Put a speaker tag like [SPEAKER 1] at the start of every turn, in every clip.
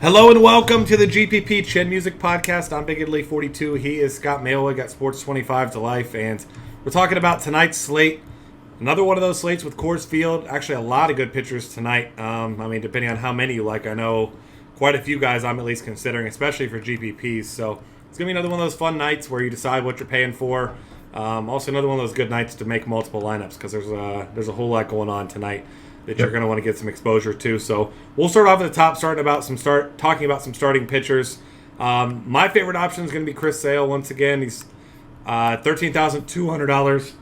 [SPEAKER 1] Hello and welcome to the GPP Chin Music Podcast. I'm Big Italy 42. He is Scott Mayowa, got Sports 25 to life, and we're talking about tonight's slate. Another one of those slates with Coors Field. Actually, a lot of good pitchers tonight. Depending on how many you like, I know quite a few guys I'm at least considering, especially for GPPs. So it's going to be another one of those fun nights where you decide what you're paying for. Also, another one of those good nights to make multiple lineups because there's a whole lot going on tonight that you're going to want to get some exposure to. So we'll start off at the top, talking about some starting pitchers. My favorite option is going to be Chris Sale once again. He's $13,200.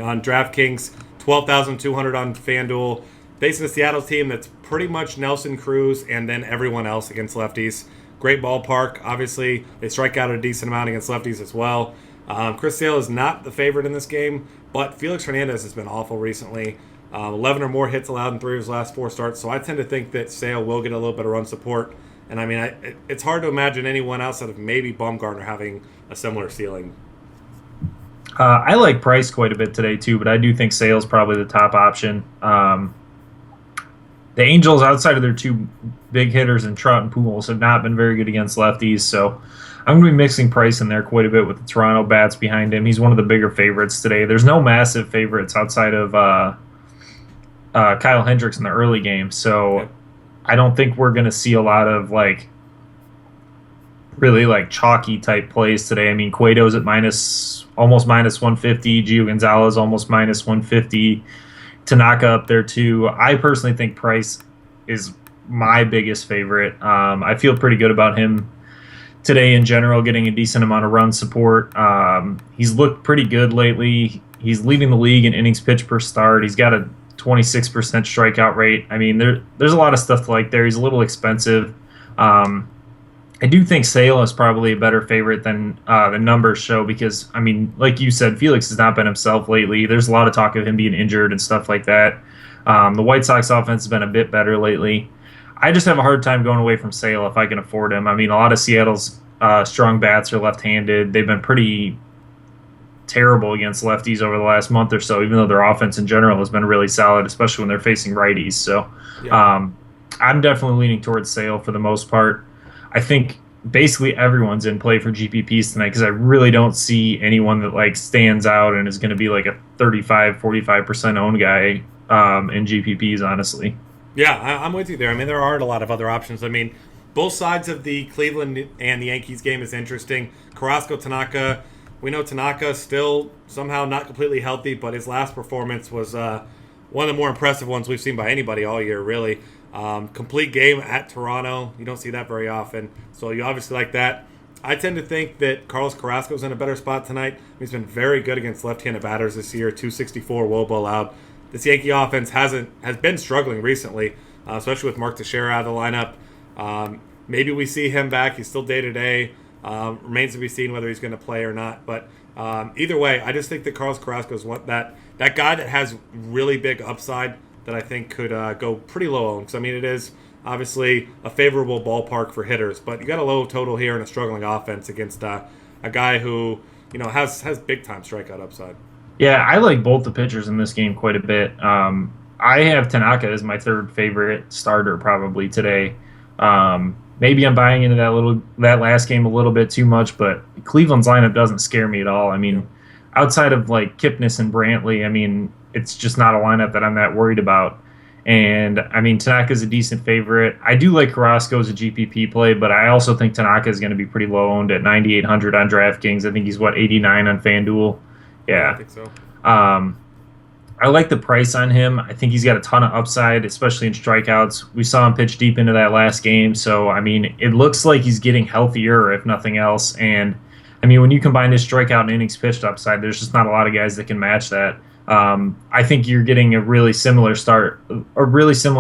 [SPEAKER 1] On DraftKings, $12,200 on FanDuel. Facing a Seattle team that's pretty much Nelson Cruz and then everyone else against lefties. Great ballpark. Obviously, they strike out a decent amount against lefties as well. Chris Sale is not the favorite in this game, but Felix Hernandez has been awful recently. 11 or more hits allowed in 3 of his last 4 starts, so I tend to think that Sale will get a little bit of run support. And it's hard to imagine anyone outside of maybe Bumgarner having a similar ceiling.
[SPEAKER 2] I like Price quite a bit today too, but I do think Sale's probably the top option. The Angels, outside of their 2 big hitters in Trout and Pujols, have not been very good against lefties, so I'm going to be mixing Price in there quite a bit with the Toronto bats behind him. He's one of the bigger favorites today. There's no massive favorites outside of Kyle Hendricks in the early game, so I don't think we're going to see a lot of really chalky type plays today. I mean, Cueto's at almost minus 150, Gio Gonzalez almost minus 150, Tanaka up there too. I personally think Price is my biggest favorite. I feel pretty good about him today in general, getting a decent amount of run support. He's looked pretty good lately. He's leading the league in innings pitched per start. He's got a 26% strikeout rate. I mean, there's a lot of stuff to like there. He's a little expensive. I do think Sale is probably a better favorite than the numbers show because, I mean, like you said, Felix has not been himself lately. There's a lot of talk of him being injured and stuff like that. The White Sox offense has been a bit better lately. I just have a hard time going away from Sale if I can afford him. I mean, a lot of Seattle's strong bats are left-handed. They've been pretty terrible against lefties over the last month or so, even though their offense in general has been really solid, especially when they're facing righties. So I'm definitely leaning towards Sale for the most part. I think basically everyone's in play for GPPs tonight because I really don't see anyone that stands out and is going to be like a 35-45% owned guy in GPPs, honestly.
[SPEAKER 1] Yeah, I'm with you there. I mean, there aren't a lot of other options. I mean, both sides of the Cleveland and the Yankees game is interesting. Carrasco Tanaka, we know Tanaka still somehow not completely healthy, but his last performance was one of the more impressive ones we've seen by anybody all year, really. Complete game at Toronto. You don't see that very often. So you obviously like that. I tend to think that Carlos Carrasco's in a better spot tonight. He's been very good against left-handed batters this year, 264 WOBA allowed. This Yankee offense has been struggling recently, especially with Mark Teixeira out of the lineup. Maybe we see him back. He's still day-to-day. Remains to be seen whether he's going to play or not. But either way, I just think that Carlos Carrasco is that guy that has really big upside that I think could go pretty low on. Because, I mean, it is obviously a favorable ballpark for hitters. But you got a low total here and a struggling offense against a guy who, has big-time strikeout upside.
[SPEAKER 2] Yeah, I like both the pitchers in this game quite a bit. I have Tanaka as my third favorite starter probably today. Maybe I'm buying into that last game a little bit too much, but Cleveland's lineup doesn't scare me at all. I mean, outside of Kipnis and Brantley, I mean, it's just not a lineup that I'm that worried about. And I mean, Tanaka's a decent favorite. I do like Carrasco as a GPP play, but I also think Tanaka is going to be pretty low owned at 9,800 on DraftKings. I think he's 89 on FanDuel. Yeah,
[SPEAKER 1] I think so.
[SPEAKER 2] I like the price on him. I think he's got a ton of upside, especially in strikeouts. We saw him pitch deep into that last game. So, I mean, it looks like he's getting healthier, if nothing else. And, I mean, when you combine his strikeout and innings pitched upside, there's just not a lot of guys that can match that. I think you're getting a really similar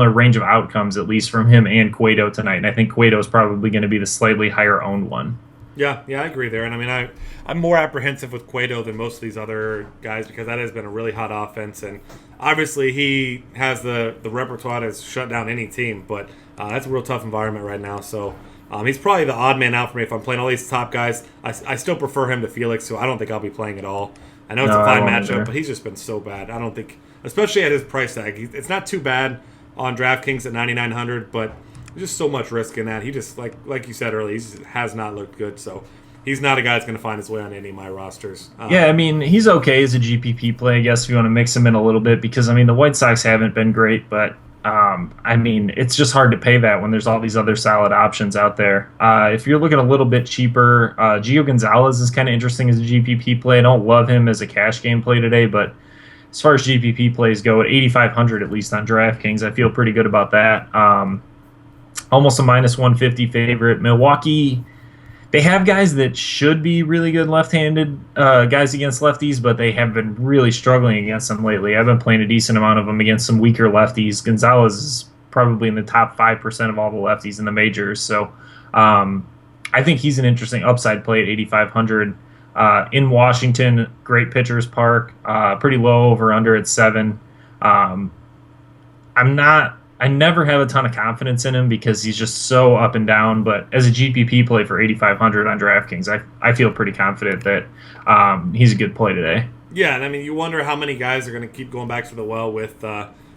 [SPEAKER 2] range of outcomes, at least from him and Cueto tonight. And I think Cueto is probably going to be the slightly higher owned one.
[SPEAKER 1] Yeah, I agree there. And I mean, I'm more apprehensive with Cueto than most of these other guys because that has been a really hot offense. And obviously he has the repertoire to shut down any team, but that's a real tough environment right now. So he's probably the odd man out for me if I'm playing all these top guys. I still prefer him to Felix, so I don't think I'll be playing at all. I know it's a fine matchup, but he's just been so bad. I don't think, especially at his price tag, it's not too bad on DraftKings at 9,900, but There's just so much risk in that. He just, like you said earlier, he just has not looked good. So he's not a guy that's going to find his way on any of my rosters.
[SPEAKER 2] Yeah, I mean, he's okay as a GPP play, I guess, if you want to mix him in a little bit, because, I mean, the White Sox haven't been great, but, I mean, it's just hard to pay that when there's all these other solid options out there. If you're looking a little bit cheaper, Gio Gonzalez is kind of interesting as a GPP play. I don't love him as a cash game play today, but as far as GPP plays go, at 8,500 at least on DraftKings, I feel pretty good about that. Almost a minus 150 favorite. Milwaukee, they have guys that should be really good left-handed guys against lefties, but they have been really struggling against them lately. I've been playing a decent amount of them against some weaker lefties. Gonzalez is probably in the top 5% of all the lefties in the majors, so I think he's an interesting upside play at 8,500. In Washington, great pitcher's park, pretty low over/under at 7. I never have a ton of confidence in him because he's just so up and down. But as a GPP play for 8,500 on DraftKings, I feel pretty confident that he's a good play today.
[SPEAKER 1] Yeah, and I mean, you wonder how many guys are going to keep going back to the well with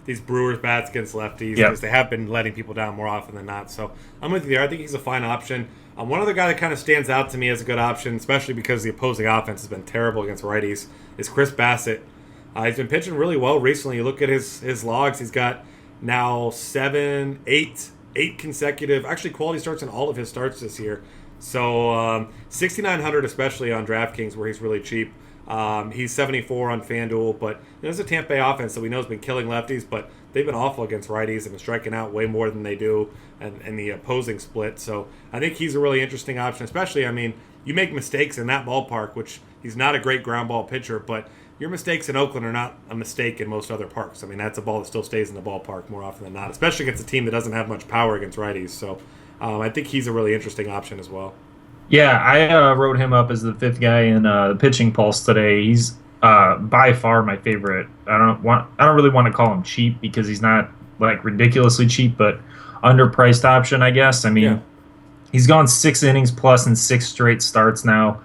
[SPEAKER 1] these Brewers bats against lefties, because they have been letting people down more often than not. So I'm with you there. I think he's a fine option. One other guy that kind of stands out to me as a good option, especially because the opposing offense has been terrible against righties, is Chris Bassitt. He's been pitching really well recently. You look at his logs. He's got now 8 consecutive, actually quality starts in all of his starts this year. So 6,900 especially on DraftKings, where he's really cheap. He's 74 on FanDuel, but there's a Tampa Bay offense that we know has been killing lefties, but they've been awful against righties and been striking out way more than they do in the opposing split. So I think he's a really interesting option, especially, I mean, you make mistakes in that ballpark, which he's not a great ground ball pitcher, but your mistakes in Oakland are not a mistake in most other parks. I mean, that's a ball that still stays in the ballpark more often than not, especially against a team that doesn't have much power against righties. So I think he's a really interesting option as well.
[SPEAKER 2] Yeah, I wrote him up as the 5th guy in the pitching pulse today. He's by far my favorite. I don't really want to call him cheap because he's not like ridiculously cheap, but underpriced option, I guess. I mean, he's gone 6 innings plus in 6 straight starts now.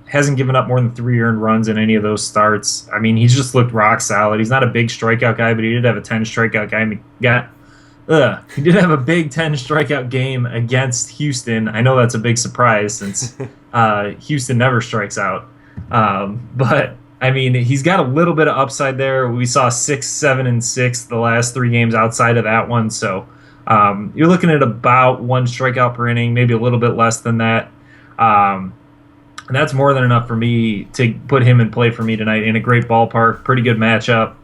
[SPEAKER 2] Hasn't given up more than 3 earned runs in any of those starts. I mean, he's just looked rock solid. He's not a big strikeout guy, but he did have a 10 strikeout game. He did have a big 10 strikeout game against Houston. I know that's a big surprise since Houston never strikes out. But I mean, he's got a little bit of upside there. We saw 6, 7, and 6 the last 3 games outside of that one. So you're looking at about 1 strikeout per inning, maybe a little bit less than that. And that's more than enough for me to put him in play for me tonight in a great ballpark, pretty good matchup,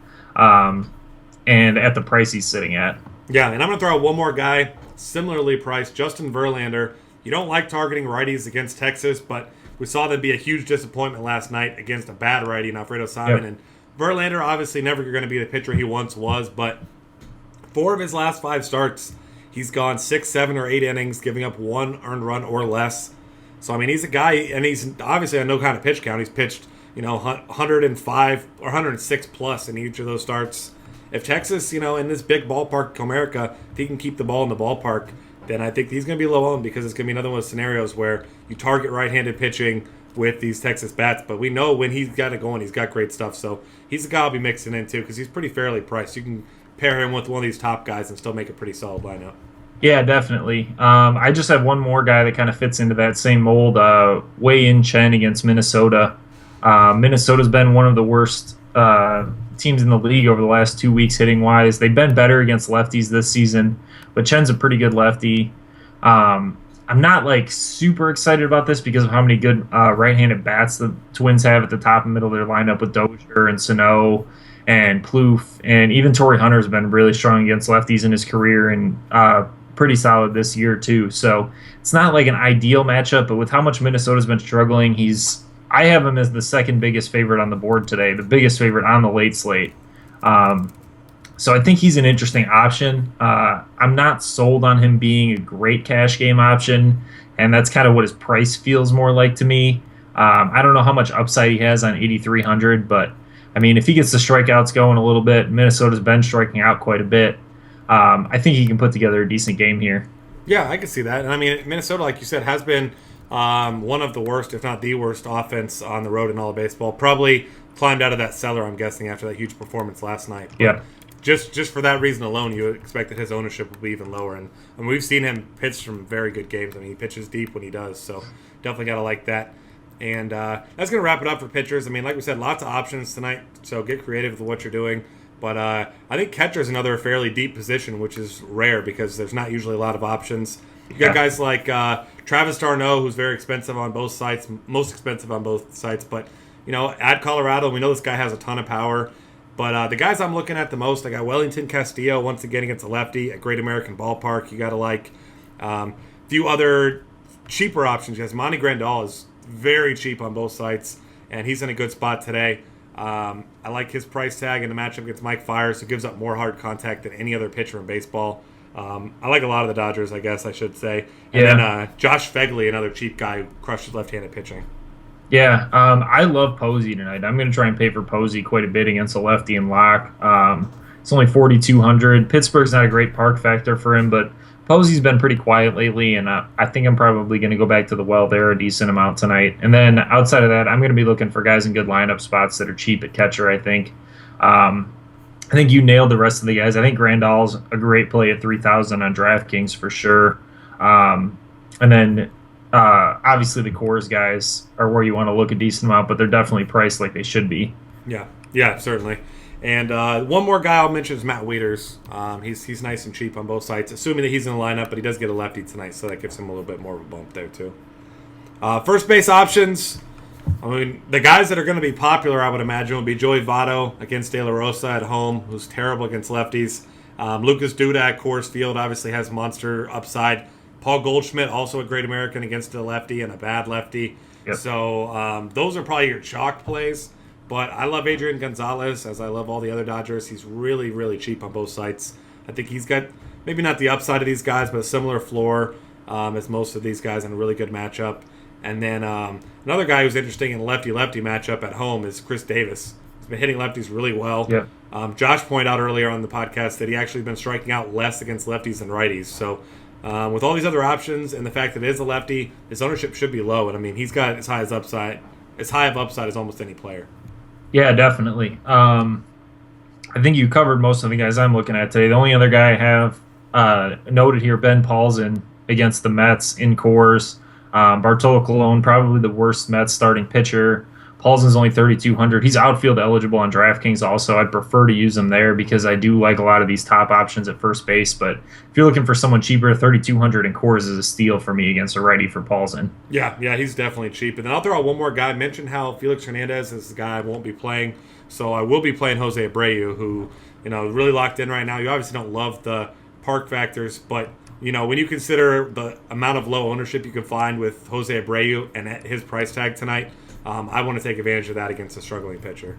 [SPEAKER 2] and at the price he's sitting at.
[SPEAKER 1] Yeah, and I'm going to throw out one more guy, similarly priced, Justin Verlander. You don't like targeting righties against Texas, but we saw them be a huge disappointment last night against a bad righty in Alfredo Simon. Yep. And Verlander, obviously never going to be the pitcher he once was, but 4 of his last 5 starts, he's gone 6, 7, or 8 innings, giving up 1 earned run or less. So, I mean, he's a guy, and he's obviously on no kind of pitch count. He's pitched, 105 or 106 plus in each of those starts. If Texas, in this big ballpark, Comerica, if he can keep the ball in the ballpark, then I think he's going to be low owned, because it's going to be another one of those scenarios where you target right-handed pitching with these Texas bats. But we know when he's got it going, he's got great stuff. So he's a guy I'll be mixing in, too, because he's pretty fairly priced. You can pair him with one of these top guys and still make a pretty solid lineup.
[SPEAKER 2] Yeah, definitely. I just have one more guy that kind of fits into that same mold. Wei-Yin Chen against Minnesota. Minnesota's been one of the worst teams in the league over the last 2 weeks hitting-wise. They've been better against lefties this season, but Chen's a pretty good lefty. I'm not super excited about this because of how many good right-handed bats the Twins have at the top and middle of their lineup with Dozier and Sano and Plouffe, and even Torrey Hunter's been really strong against lefties in his career and pretty solid this year too. So it's not like an ideal matchup, but with how much Minnesota's been struggling, I have him as the second biggest favorite on the board today, the biggest favorite on the late slate. So I think he's an interesting option. I'm not sold on him being a great cash game option, and that's kind of what his price feels more like to me. I don't know how much upside he has on 8,300, but I mean, if he gets the strikeouts going a little bit, Minnesota's been striking out quite a bit. I think he can put together a decent game here.
[SPEAKER 1] Yeah, I can see that. And I mean, Minnesota, like you said, has been one of the worst, if not the worst, offense on the road in all of baseball. Probably climbed out of that cellar, I'm guessing, after that huge performance last night.
[SPEAKER 2] Yeah.
[SPEAKER 1] just for that reason alone, you would expect that his ownership will be even lower. And we've seen him pitch some very good games. I mean, he pitches deep when he does, so definitely got to like that. And that's going to wrap it up for pitchers. I mean, like we said, lots of options tonight, so get creative with what you're doing. But I think catcher is another fairly deep position, which is rare because there's not usually a lot of options. You got guys like Travis d'Arnaud, who's very expensive on both sites, most expensive on both sites. But, at Colorado, we know this guy has a ton of power. But the guys I'm looking at the most, I got Wellington Castillo, once again against a lefty at Great American Ballpark. You got to like a few other cheaper options. Yes, Monty Grandal is very cheap on both sites, and he's in a good spot today. I like his price tag in the matchup against Mike Fiers, who gives up more hard contact than any other pitcher in baseball. I like a lot of the Dodgers, I guess I should say. And then Josh Fegley, another cheap guy who crushes left-handed pitching.
[SPEAKER 2] Yeah, I love Posey tonight. I'm going to try and pay for Posey quite a bit against a lefty and lock. It's only 4,200. Pittsburgh's not a great park factor for him, but Posey's been pretty quiet lately, and I think I'm probably going to go back to the well there a decent amount tonight. And then outside of that, I'm going to be looking for guys in good lineup spots that are cheap at catcher, I think. I think you nailed the rest of the guys. I think Grandal's a great play at 3,000 on DraftKings for sure. And then obviously the Coors guys are where you want to look a decent amount, but they're definitely priced like they should be.
[SPEAKER 1] Yeah, certainly. And one more guy I'll mention is Matt Wieters. He's nice and cheap on both sides, assuming that he's in the lineup, but he does get a lefty tonight, so that gives him a little bit more of a bump there too. First base options. I mean, the guys that are going to be popular, I would imagine, would be Joey Votto against De La Rosa at home, who's terrible against lefties. Lucas Duda at Coors Field obviously has monster upside. Paul Goldschmidt, also a great American against a lefty and a bad lefty.
[SPEAKER 2] Yep.
[SPEAKER 1] So those are probably your chalk plays. But I love Adrian Gonzalez, as I love all the other Dodgers. He's really, really cheap on both sites. I think he's got maybe not the upside of these guys, but a similar floor as most of these guys in a really good matchup. And then another guy who's interesting in a lefty-lefty matchup at home is Chris Davis. He's been hitting lefties really well.
[SPEAKER 2] Yeah.
[SPEAKER 1] Josh pointed out earlier on the podcast that he actually been striking out less against lefties than righties. So with all these other options and the fact that it is a lefty, his ownership should be low. And I mean, he's got as high of upside as almost any player.
[SPEAKER 2] Yeah, definitely. I think you covered most of the guys I'm looking at today. The only other guy I have noted here, Ben Paulsen against the Mets in Coors. Bartolo Colon, probably the worst Mets starting pitcher. Paulsen's only 3,200. He's outfield eligible on DraftKings also. I'd prefer to use him there because I do like a lot of these top options at first base. But if you're looking for someone cheaper, 3,200 in Coors is a steal for me against a righty for Paulsen.
[SPEAKER 1] Yeah, he's definitely cheap. And then I'll throw out one more guy. I mentioned how Felix Hernandez is the guy I won't be playing. So I will be playing Jose Abreu, who, really locked in right now. You obviously don't love the park factors, but, when you consider the amount of low ownership you can find with Jose Abreu and at his price tag tonight, I want to take advantage of that against a struggling pitcher.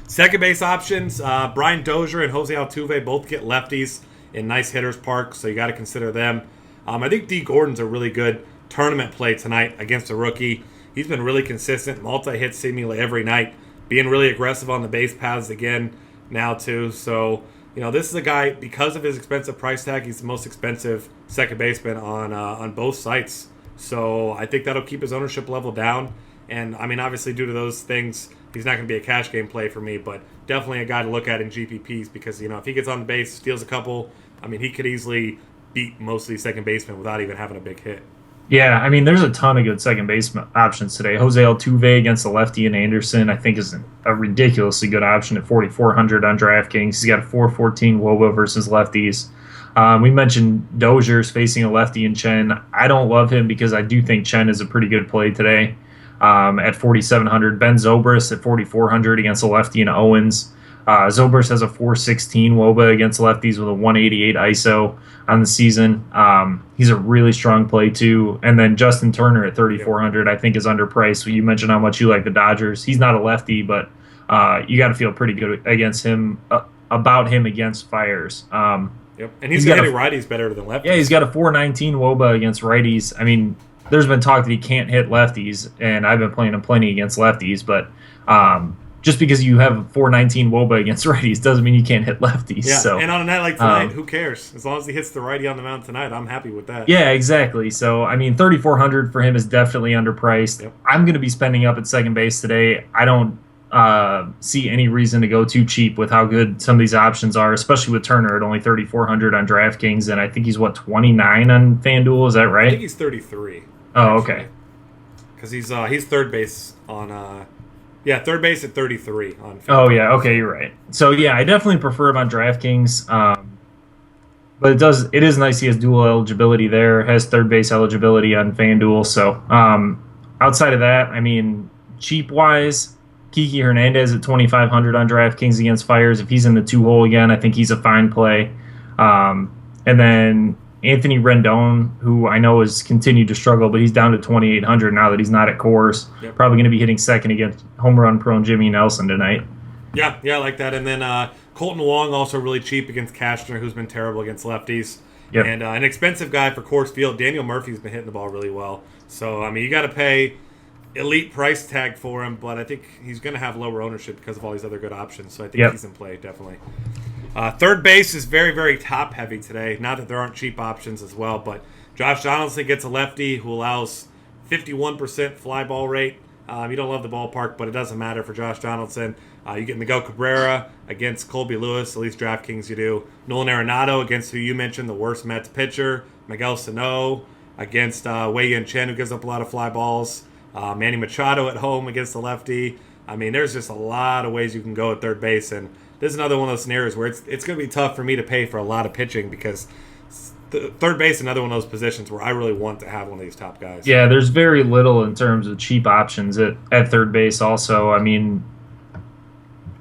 [SPEAKER 1] Second base options, Brian Dozier and Jose Altuve both get lefties in nice hitters park, so you got to consider them. I think D. Gordon's a really good tournament play tonight against a rookie. He's been really consistent, multi-hits seemingly every night, being really aggressive on the base paths again now too. So, this is a guy, because of his expensive price tag, he's the most expensive second baseman on both sites. So I think that'll keep his ownership level down. And, I mean, obviously due to those things, he's not going to be a cash game play for me, but definitely a guy to look at in GPPs because, if he gets on the base, steals a couple, I mean, he could easily beat most of these second basemen without even having a big hit.
[SPEAKER 2] Yeah, I mean, there's a ton of good second base options today. Jose Altuve against the lefty and Anderson, I think, is a ridiculously good option at 4,400 on DraftKings. He's got a 4.14 WOBA versus lefties. We mentioned Dozier's facing a lefty in Chen. I don't love him because I do think Chen is a pretty good play today at 4,700. Ben Zobrist at 4,400 against a lefty and Owens. Zobrist has a 4.16 WOBA against lefties with a 188 ISO on the season. He's a really strong play too. And then Justin Turner at 3,400 I think is underpriced. You mentioned how much you like the Dodgers. He's not a lefty, but you got to feel pretty good against him about him against Fiers.
[SPEAKER 1] Yep, and he's hitting righties better than lefties.
[SPEAKER 2] Yeah, he's got a 4.19 WOBA against righties. I mean, there's been talk that he can't hit lefties, and I've been playing him plenty against lefties, but just because you have a 4.19 WOBA against righties doesn't mean you can't hit lefties.
[SPEAKER 1] Yeah,
[SPEAKER 2] so,
[SPEAKER 1] and on a night like tonight, who cares? As long as he hits the righty on the mound tonight, I'm happy with that.
[SPEAKER 2] Yeah, exactly. So, I mean, 3,400 for him is definitely underpriced.
[SPEAKER 1] Yep.
[SPEAKER 2] I'm going to be spending up at second base today. I don't see any reason to go too cheap with how good some of these options are, especially with Turner at only 3,400 on DraftKings, and I think he's 29 on FanDuel. Is that
[SPEAKER 1] I think
[SPEAKER 2] right?
[SPEAKER 1] he's 33.
[SPEAKER 2] Oh,
[SPEAKER 1] Actually.
[SPEAKER 2] okay.
[SPEAKER 1] Because he's third base on third base at 33 on
[SPEAKER 2] Oh
[SPEAKER 1] FanDuel.
[SPEAKER 2] yeah, okay, you're right. So yeah, I definitely prefer him on DraftKings. But it is nice he has dual eligibility there, has third base eligibility on FanDuel. So outside of that, I mean, cheap wise, Kiki Hernandez at 2,500 on DraftKings against Fires. If he's in the two hole again, I think he's a fine play. And then Anthony Rendon, who I know has continued to struggle, but he's down to 2,800 now that he's not at Coors.
[SPEAKER 1] Yep.
[SPEAKER 2] Probably going to be hitting second against home run prone Jimmy Nelson tonight.
[SPEAKER 1] Yeah, I like that. And then Colton Wong also really cheap against Cashner, who's been terrible against lefties.
[SPEAKER 2] Yep.
[SPEAKER 1] And an expensive guy for Coors Field. Daniel Murphy's been hitting the ball really well. So, I mean, you got to pay elite price tag for him, but I think he's going to have lower ownership because of all these other good options. So I think he's in play, definitely. Third base is very, very top-heavy today. Not that there aren't cheap options as well, but Josh Donaldson gets a lefty who allows 51% fly ball rate. You don't love the ballpark, but it doesn't matter for Josh Donaldson. You get Miguel Cabrera against Colby Lewis, at least DraftKings you do. Nolan Arenado against who you mentioned, the worst Mets pitcher. Miguel Sano against Wei-Yin Chen, who gives up a lot of fly balls. Manny Machado at home against the lefty. I mean, there's just a lot of ways you can go at third base, and this is another one of those scenarios where it's going to be tough for me to pay for a lot of pitching because third base is another one of those positions where I really want to have one of these top guys.
[SPEAKER 2] Yeah, there's very little in terms of cheap options at third base also. I mean,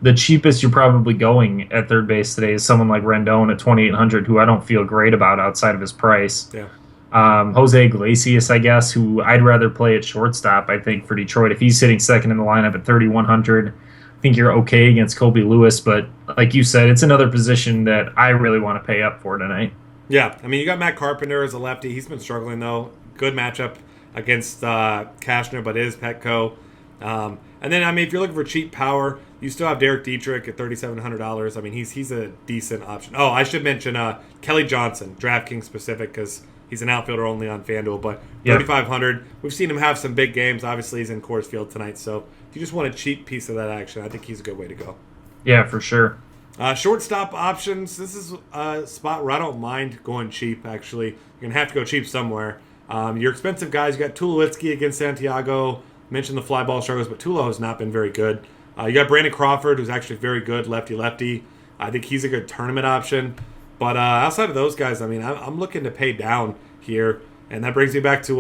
[SPEAKER 2] the cheapest you're probably going at third base today is someone like Rendon at 2,800, who I don't feel great about outside of his price.
[SPEAKER 1] Yeah.
[SPEAKER 2] Jose Iglesias, I guess, who I'd rather play at shortstop, I think, for Detroit. If he's sitting second in the lineup at 3,100, I think you're okay against Colby Lewis. But like you said, it's another position that I really want to pay up for tonight.
[SPEAKER 1] Yeah, I mean, you got Matt Carpenter as a lefty. He's been struggling, though. Good matchup against Cashner, but it is Petco. And then, I mean, if you're looking for cheap power, you still have Derek Dietrich at $3,700. I mean, he's a decent option. Oh, I should mention Kelly Johnson, DraftKings specific, because he's an outfielder only on FanDuel, but $3,500. We've seen him have some big games. Obviously, he's in Coors Field tonight, so if you just want a cheap piece of that action, I think he's a good way to go.
[SPEAKER 2] Yeah, for sure.
[SPEAKER 1] Shortstop options. This is a spot where I don't mind going cheap, actually. You're going to have to go cheap somewhere. Your expensive guys, you got Tulowitzki against Santiago. Mentioned the fly ball struggles, but Tulo has not been very good. You got Brandon Crawford, who's actually very good, lefty-lefty. I think he's a good tournament option. But outside of those guys, I mean, I'm looking to pay down here. And that brings me back to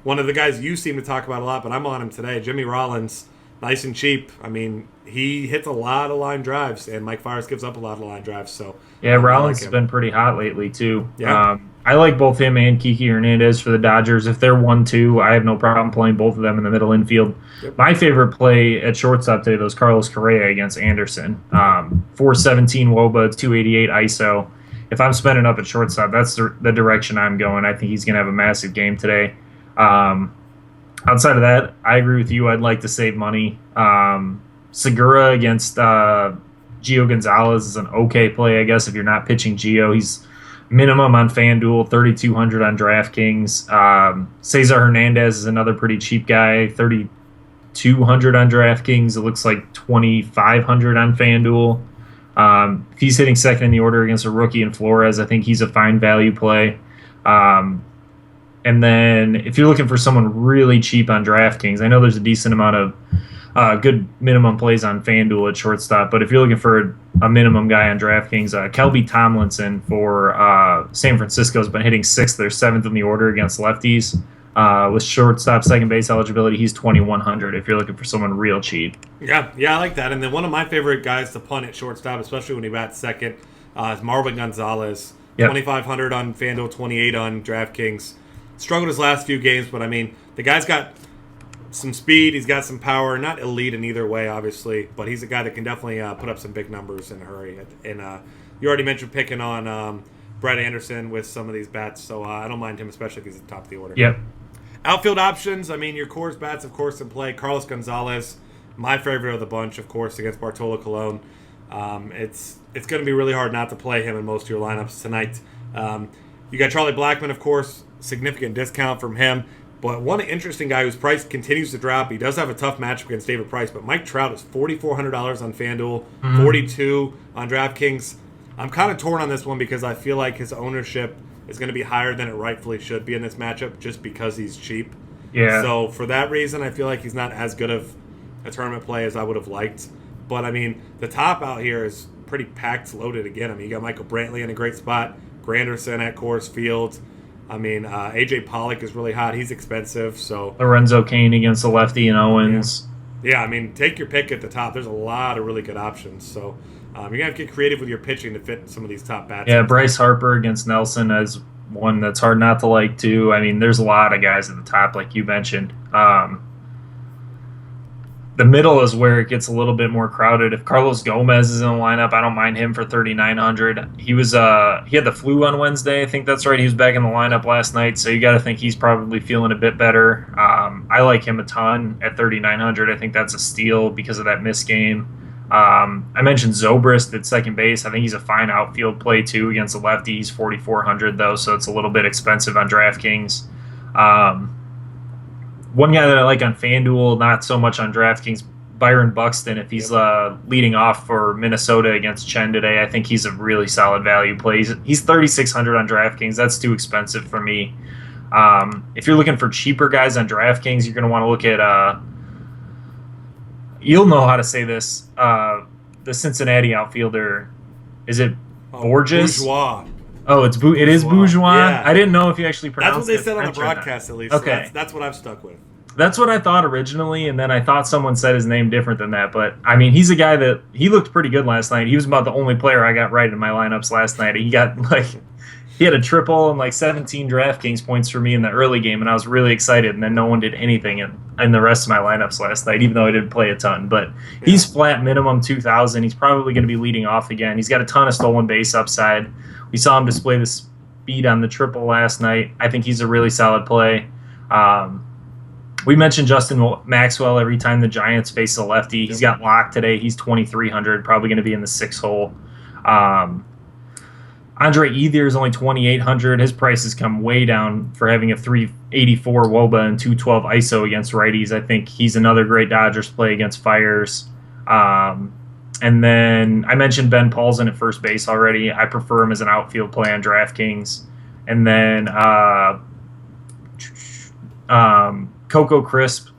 [SPEAKER 1] one of the guys you seem to talk about a lot, but I'm on him today, Jimmy Rollins. Nice and cheap. I mean, he hits a lot of line drives, and Mike Fiers gives up a lot of line drives. So
[SPEAKER 2] yeah, Rollins has been pretty hot lately, too.
[SPEAKER 1] Yeah.
[SPEAKER 2] I like both him and Kiki Hernandez for the Dodgers. If they're 1-2, I have no problem playing both of them in the middle infield.
[SPEAKER 1] Yep.
[SPEAKER 2] My favorite play at shortstop today was Carlos Correa against Anderson. 417 WOBA, 288 ISO. If I'm spending up at shortstop, that's the direction I'm going. I think he's going to have a massive game today. Outside of that, I agree with you. I'd like to save money. Segura against Gio Gonzalez is an okay play, I guess, if you're not pitching Gio. He's minimum on FanDuel, 3,200 on DraftKings. Cesar Hernandez is another pretty cheap guy, 3,200 on DraftKings. It looks like 2,500 on FanDuel. If he's hitting second in the order against a rookie in Flores, I think he's a fine value play. And then if you're looking for someone really cheap on DraftKings, I know there's a decent amount of good minimum plays on FanDuel at shortstop, but if you're looking for a minimum guy on DraftKings, Kelby Tomlinson for San Francisco has been hitting sixth. They're seventh in the order against lefties. With shortstop, second base eligibility, he's 2,100 if you're looking for someone real cheap.
[SPEAKER 1] Yeah, I like that. And then one of my favorite guys to punt at shortstop, especially when he bats second, is Marwin Gonzalez. 2,500 on FanDuel, 28 on DraftKings. Struggled his last few games, but I mean, the guy's got some speed, he's got some power, not elite in either way, obviously, but he's a guy that can definitely put up some big numbers in a hurry. And you already mentioned picking on Brett Anderson with some of these bats, so I don't mind him, especially if he's at the top of the order.
[SPEAKER 2] Yep.
[SPEAKER 1] Outfield options, I mean, your Coors bats, of course, in play. Carlos Gonzalez, my favorite of the bunch, of course, against Bartolo Colon. It's going to be really hard not to play him in most of your lineups tonight. You got Charlie Blackmon, of course, significant discount from him. But one interesting guy whose price continues to drop. He does have a tough matchup against David Price, but Mike Trout is $4,400 on FanDuel, 42 on DraftKings. I'm kind of torn on this one because I feel like his ownership is going to be higher than it rightfully should be in this matchup just because he's cheap.
[SPEAKER 2] Yeah.
[SPEAKER 1] So for that reason, I feel like he's not as good of a tournament play as I would have liked. But, I mean, the top out here is pretty packed, loaded again. I mean, you got Michael Brantley in a great spot, Granderson at Coors Field. I mean, A.J. Pollock is really hot. He's expensive. So
[SPEAKER 2] Lorenzo Cain against the lefty and Owens.
[SPEAKER 1] Yeah, I mean, take your pick at the top. There's a lot of really good options. So you're going to have to get creative with your pitching to fit some of these top bats.
[SPEAKER 2] Yeah, Bryce Harper against Nelson as one that's hard not to like, too. I mean, there's a lot of guys at the top, like you mentioned. The middle is where it gets a little bit more crowded. If Carlos Gomez is in the lineup, I don't mind him for $3,900. He was he had the flu on Wednesday. I think that's right. He was back in the lineup last night, so you got to think he's probably feeling a bit better. I like him a ton at $3,900. I think that's a steal because of that missed game. I mentioned Zobrist at second base. I think he's a fine outfield play too against the lefty. He's $4,400 though, so it's a little bit expensive on DraftKings. One guy that I like on FanDuel, not so much on DraftKings, Byron Buxton. If he's leading off for Minnesota against Chen today, I think he's a really solid value play. He's $3,600 on DraftKings. That's too expensive for me. If you're looking for cheaper guys on DraftKings, you're going to want to look at you'll know how to say this. The Cincinnati outfielder, is it Borges?
[SPEAKER 1] Bourgeois.
[SPEAKER 2] Oh, it is Bourgeois.
[SPEAKER 1] Yeah.
[SPEAKER 2] I didn't know if you actually pronounced it.
[SPEAKER 1] That's what they said on the broadcast, at least.
[SPEAKER 2] Okay,
[SPEAKER 1] so that's what I've stuck with.
[SPEAKER 2] That's what I thought originally, and then I thought someone said his name different than that. But I mean, he's a guy that he looked pretty good last night. He was about the only player I got right in my lineups last night. He had a triple and 17 DraftKings points for me in the early game, and I was really excited. And then no one did anything in the rest of my lineups last night, even though I didn't play a ton. But he's flat minimum 2,000. He's probably going to be leading off again. He's got a ton of stolen base upside. We saw him display the speed on the triple last night. I think he's a really solid play. We mentioned Justin Maxwell every time the Giants face a lefty. He's got locked today. He's 2,300, probably going to be in the 6 hole. Andre Ethier is only 2,800. His price has come way down for having a 384 WOBA and 212 ISO against righties. I think he's another great Dodgers play against Fires. And then I mentioned Ben Paulson at first base already. I prefer him as an outfield play on DraftKings. And then Coco Crisp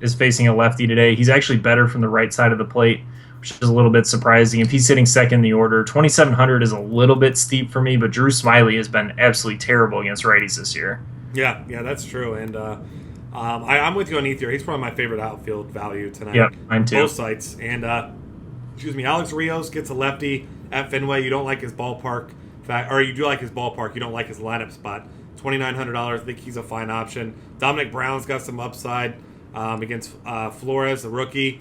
[SPEAKER 2] is facing a lefty today. He's actually better from the right side of the plate, which is a little bit surprising. If he's sitting second in the order, 2,700 is a little bit steep for me, but Drew Smyly has been absolutely terrible against righties this year.
[SPEAKER 1] Yeah, that's true. And I'm with you on Ethier. He's probably my favorite outfield value tonight.
[SPEAKER 2] Yep, mine too.
[SPEAKER 1] Both sites. And, Alex Rios gets a lefty at Fenway. You don't like his ballpark. Or you do like his ballpark. You don't like his lineup spot. $2,900. I think he's a fine option. Dominic Brown's got some upside against Flores, the rookie.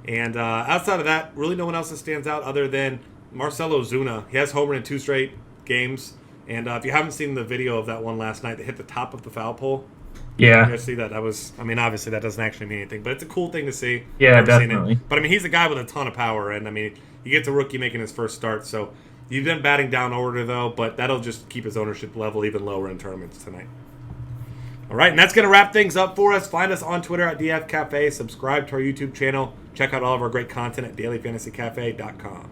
[SPEAKER 1] And outside of that, really no one else that stands out other than Marcelo Zuna. He has homered in 2 straight games. And if you haven't seen the video of that one last night that hit the top of the foul pole,
[SPEAKER 2] yeah,
[SPEAKER 1] you see that. Obviously that doesn't actually mean anything, but it's a cool thing to see.
[SPEAKER 2] Yeah, definitely.
[SPEAKER 1] But, he's a guy with a ton of power, and, you get the rookie making his first start. So you've been batting down order, though, but that'll just keep his ownership level even lower in tournaments tonight. All right, and that's going to wrap things up for us. Find us on Twitter at DF Cafe. Subscribe to our YouTube channel. Check out all of our great content at dailyfantasycafe.com.